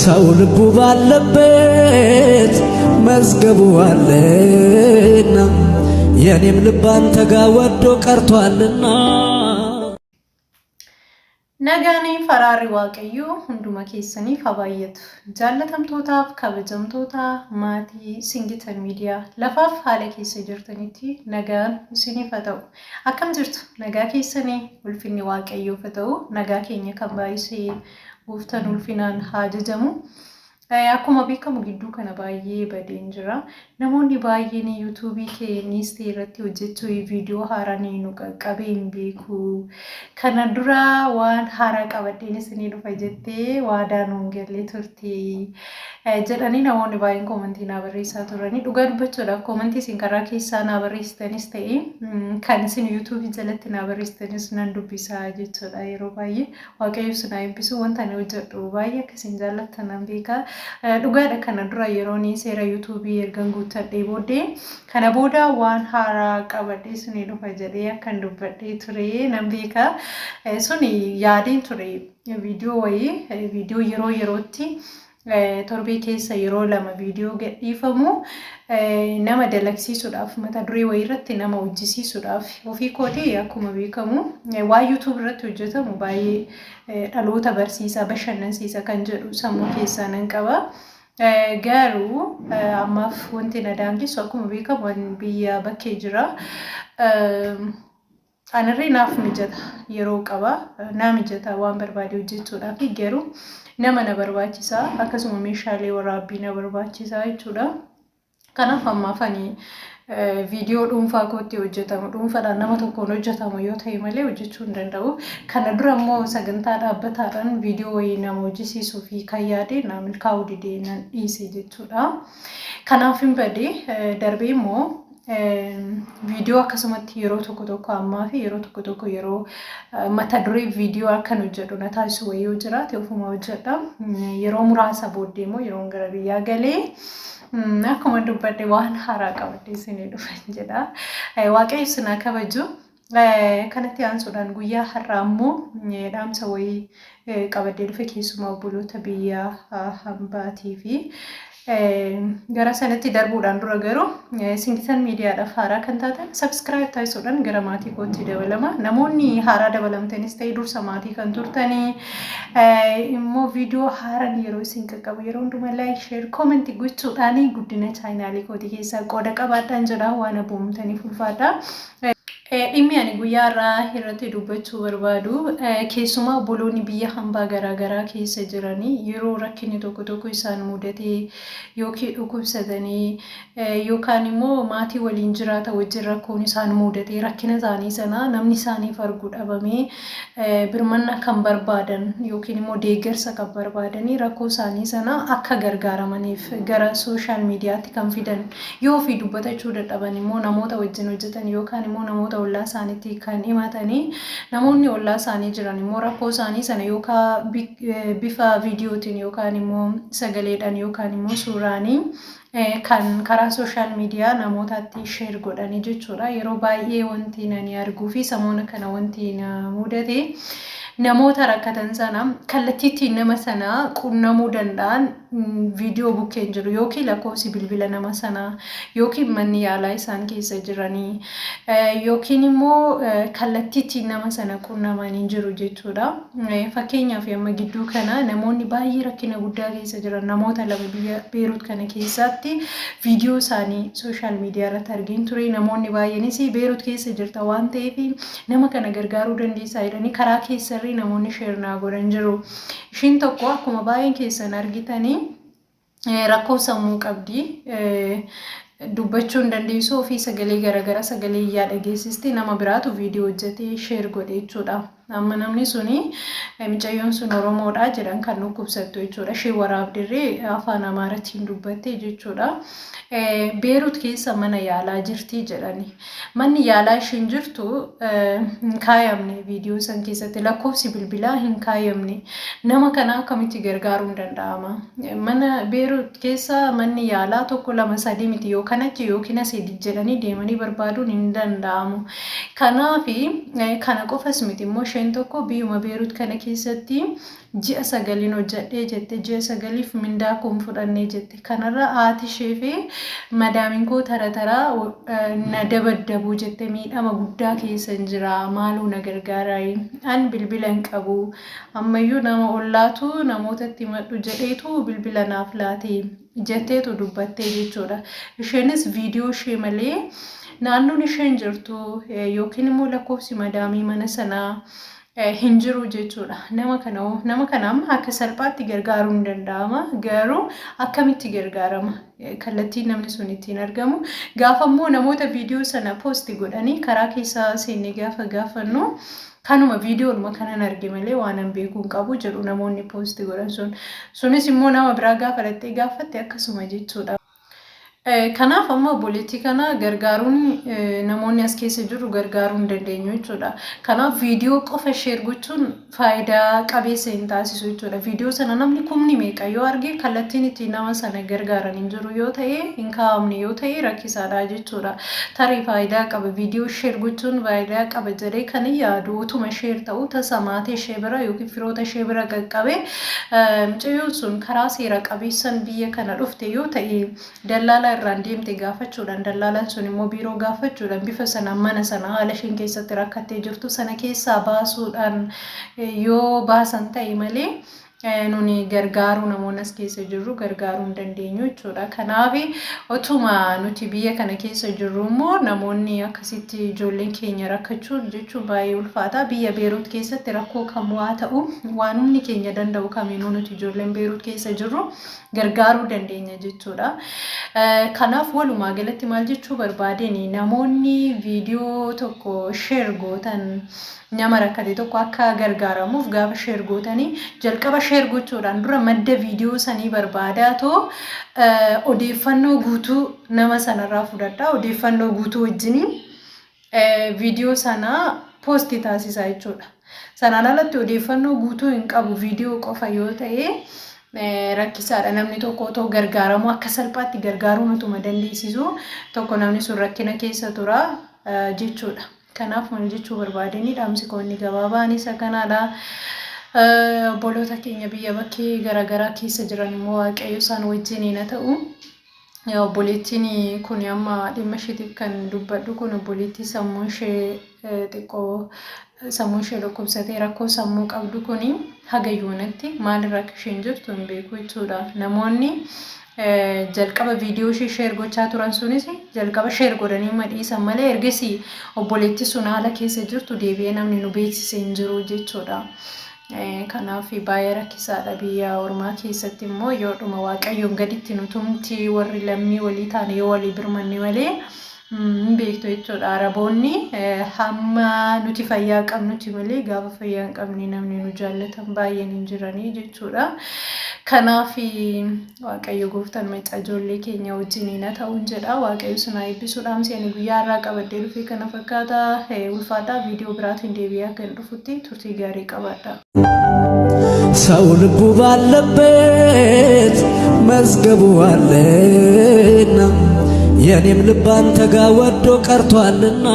ሰው ልቡ ባለበት መዝገቡ አለና የኔም ልብ አንተ ጋ ወዶ ቀርቷልና ነጋኔ ፈራሪ ዋቀዩ ሁንዱማ keessaniif habaayatu jaallatamtootaaf kabajamtoota maatii Singitan Miidiyaa lafaaf haala keessa jirtanitti nagaan isiniif haa ta'u. Akkam jirtu nagaa keessanii ulfinni waaqayyoof haa ta'u. Nagaa keenya kan baay'isee guuftan ulfinaan haa jajamu. Akkuma beekamu gidduu kana baay'ee badeen jira. Namoonni baay'een YouTube keenyas irratti hojjechuu viidiyoo haaraa nu qaqqabeen beeku. Kana dura waan haaraa qabadheen isinii dhufa jettee waadaan hongeellee turte. Jedhanii namoonni baay'een koomentii naa barreessaa turani. Dhugaa dubbachuudhaaf koomentii isin karaa keessaa naa barreessitanis ta'e kan isin YouTube jalatti naa barreessitanis nan dubbisaa jechuudha yeroo baay'ee. Waaqayyo sinaa eebbisu wanta ani hojjedhu baay'ee akkasiin jaallattan nan beeka. Dhugaadha kana dura yeroon seera YouTube ergan guuttadhee booddee kana booda waan haaraa qabadhee isinii dhufa jedhee akkan dubbadhee ture nan beeka. Suni yaadeen ture viidiyoo wayii viidiyoo yerootti torbee keessa yeroo lama viidiyoo gadhiifamu nama dalagsiisuudhaaf mata duree wayii irratti nama hojjisiisuudhaaf ofii kootii akkuma beekamu waa YouTube irratti hojjetamu baay'ee dhaloota barsiisaa bashannansiisa kan jedhu sammuu keessaa nan qaba. Garuu ammaaf wanti na daangessu akkuma beekamu biyya bakkee jira. Anarree naaf mijata yeroo qaba naa mijata waan barbaade hojjechuudhaaf garuu nama na barbaachisa akkasuma meeshaalee waraabbii na barbaachisa jechuudha. Kanaaf ammaaf ani viidiyoo dhuunfaa kootti hojjetamu dhuunfaadhaan nama tokkoon hojjetamu yoo ta'e malee hojjechuu hin danda'u. Kana dura immoo sagantaa dhaabbataadhaan viidiyoo wayii nama hojjisiisuu fi kan yaade naa milkaa'uu didee nan dhiise jechuudha. Kanaaf hin badee darbee immoo viidiyoo akkasumatti yeroo tokko ammaa fi yeroo tokko yeroo mata duree viidiyoo akkan hojjedhu na taasisu wayii yoo jiraate ofuma hojjedha. Yeroo muraasa booddee immoo yeroon gara biyyaa galee akkuma dubbadhe waan haaraa qabadhee isinii dhufan jedha. Waaqayyo sinaa kabaju. Kanatti aansuudhaan guyyaa har'aa immoo dhaamsa wayii qabadhee dhufe keessumaa obboloota biyya hambaatii fi gara sanatti darbuudhaan dura garuu Singitan Miidiyaadhaaf haaraa kan taatan subscribe taasisuudhaan gara maatii kootti dabalama. Namoonni haaraa dabalamtanis ta'e dursa maatii kan turtanii immoo viidiyoo haaraan yeroo isin qaqqabu yeroo hundumaa like share comment gochuudhaan guddina chaanaalii kootii keessaa qooda qabaadhaan jedha waan abboomtaniif ulfaadha. Dhimmi ani guyyaa irraa irratti dubbachuu barbaadu keessumaa obboloonni biyya hambaa garaagaraa keessa jiranii yeroo rakkinni tokko isaan mudatee yookiin dhukkubsatanii yookaan immoo maatii waliin jiraata wajjin rakkoon isaan mudatee rakkina isaanii sana namni isaaniif arguu dhabamee birmanna kan barbaadan yookiin immoo deeggarsa kan barbaadanii rakkoo isaanii sana akka gargaaramaniif gara sooshaal miidiyaatti kan fidan yoo fi dubbatachuu dadhaban immoo namoota wajjin hojjetan yookaan immoo namoota ollaa isaaniitti kan himatanii namoonni ollaa isaanii jiran immoo rakkoo isaanii sana yookaan bifa viidiyootiin yookaan immoo sagaleedhaan yookaan immoo suuraanii kan karaa sooshaal miidiyaa namootaatti sheer godhanii jechuudha. Yeroo baay'ee wanti nani arguu fi samoona kana wanti na mudate namoota rakkatan sana kallattiitiin nama sana qunnamuu danda'an viidiyoo bukkeen jiru yookiin lakkoofsi bilbila nama sana yookiin manni yaalaa isaan keessa jiranii yookiin immoo kallattiitiin nama sana qunnamanii jiru jechuudha. Fakkeenyaaf amma gidduu kana namoonni baay'ee rakkina guddaa keessa jiran namoota lama biyya Beerut kana keessatti viidiyoo isaanii sooshaal miidiyaa irratti argin ture. Namoonni baay'eenis Beerut keessa jirta waan ta'eef nama kana gargaaruu dandeessaa jedhanii karaa keessa namoonni sheer naa godhan jiru. Ishiin tokko akkuma baay'een keessan argitanii rakkoo sammuu qabdi. Dubbachuu hin dandeessu ofii sagalee garaagaraa sagalee iyyaa dhageessisti nama biraatu viidiyoo hojjetee sheer godhe jechuudha. Amma namni suni mucayyoon sun Oromoodha jedhan kan dhukkubsattu jechuudha. Ishee waraabdirree afaan Amaaraatiin dubbatte jechuudha. Beerut keessa mana yaalaa jirti jedhani. Manni yaalaa ishiin jirtu hin kaayamne viidiyoo san keessatti lakkoofsi bilbilaa hin kaayamne. Nama kana akkamitti gargaaruun danda'ama? Mana Beerut keessa manni yaalaa tokko lama sadii miti yookaan achi yookiin asii jedhanii deemanii barbaaduun hin danda'amu. Kanaaf kana qofas miti immoo isheen tokko biyyuma Beerut kana keessatti ji'a sagaliin hojjedhee jette ji'a sagaliif mindaa kun fudhannee jette kanarra haati ishee fi madaamin koo tara na dabaddabu jette miidhama guddaa keessa jira maaloo na gargaaraa an bilbila hin qabu ammayyuu nama ollaatu namootatti madhu jedheetu bilbila naaf laate jetteetu dubbattee jechuudha isheenis viidiyoo ishee malee naannoon isheen jirtu yookiin immoo lakkoofsi madaamii mana sanaa hin jiru jechuudha nama kanaam akka salphaatti gargaaruun danda'ama garuu akkamitti gargaarama kallattiin namni sun ittiin argamu gaafa immoo namoota viidiyoo sana poosti godhanii karaa keessa seennee gaafa gaafannu kanuma viidiyoon kanan arge malee waan an beekuun qabu jedhu namoonni poosti godhan sunis immoo nama biraa gaafa dhattee gaafatte akkasuma jechuudha. Kanaaf amma obboleettii kana gargaaruun namoonni as keessa jiru gargaaruun dandeenyu jechuudha. Kanaaf viidiyoo qofa sheer gochuun faayidaa qabeessa hin taasisu jechuudha. Viidiyoo sana namni kumni meeqa yoo arge kallattiin ittiin nama sana gargaaran hin jiru yoo ta'e hin kaa'amne yoo ta'e rakkisaadha jechuudha. Tarii faayidaa qaba viidiyoo sheer gochuun faayidaa qaba jedhee kan yaadu utuma sheer ta'u tasa maatii ishee bira yookiin firoota ishee bira qaqqabe mucayyoon sun karaa seera qabeessan biyya kana dhufte yoo ta'e dallaalaa irraan deemte gaafachuudhaan dallaalaan sun immoo biiroo gaafachuudhaan bifa sana mana sana haala isheen keessatti rakkattee jirtu sana keessaa baasuudhaan yoo baasan ta'e malee nuni gargaaruu namoonni as keessa jirru gargaaruu hin dandeenyu jechuudha. Kanaaf otuma nuti biyya kana keessa jirru immoo namoonni akkasitti ijoolleen keenya rakkachuun jechuun baay'ee ulfaata. Biyya Beerut keessatti rakkoo kamuu haa ta'u waan humni keenya danda'u kamiinuu nuti ijoolleen Beerut keessa jirru gargaaruu dandeenya jechuudha. Kanaaf walumaa galatti maal jechuu barbaadeni namoonni viidiyoo tokko sheer gootan nama rakkate tokko akka gargaaramuuf gaafa sheer gootanii jalqaba sheer gochuudhaan dura madda viidiyoo sanii barbaadaatoo odeeffannoo guutuu nama sanarraa fudhadhaa odeeffannoo guutuu wajjin viidiyoo sana poosti taasisaa jechuudha. Sanaan alatti odeeffannoo guutuu hin qabu viidiyoo qofa yoo ta'e rakkisaadha namni tokko otoo gargaaramu akka salphaatti gargaaruu nutuma dandeessisu tokko namni sun rakkina keessa tura jechuudha. Kanaaf maal jechuu barbaadeni dhaamsi koonni gabaabaan isa kanaadha. Obboloota keenya biyya bakkee garaagaraa keessa jiran immoo waaqayyo isaan wajjin haa ta'u. Obboleettiin kun amma dhimma isheetiif kan dubbadhu kun obboleettii sammuu ishee xiqqoo sammuu ishee dhukkubsatee rakkoo sammuu qabdu kun hagayyuunatti maalirra akka isheen jirtu hin beeku jechuudha. Namoonni jalqaba viidiyoo ishee sheer gochaa turan sunis jalqaba sheer godhanii madhiisan malee ergasii obboleettii sun haala keessa jirtu deebi'ee namni nu beeksise hin jiru jechuudha. Kanaaf baay'ee rakkisaadha biyya ormaa keessatti immoo yoo dhuma waaqayyoon gaditti nutumti warri lammii walii taane yoo walii birmanne malee beektu jechuudha. Araboonni hamma nuti fayyaa qabnuti malee gaafa fayyaa hin qabne namni nu jaallatan baay'een hin jiranii jechuudha. Kanaaf waaqayyo gooftaan macaa ijoollee keenya wajjin haa ta'uun jedha. Waaqayyo sun haa eebbisuudhaan seeni guyyaa irraa qabadee dhufee kana fakkaata ulfaataa viidiyoo biraatiin deebi'ee akka hin dhufutti turtii gaarii qabaadha. ሰው ልቡ ባለበት መዝገቡ አለና የኔም ልብ አንተ ጋር ወዶ ቀርቷልና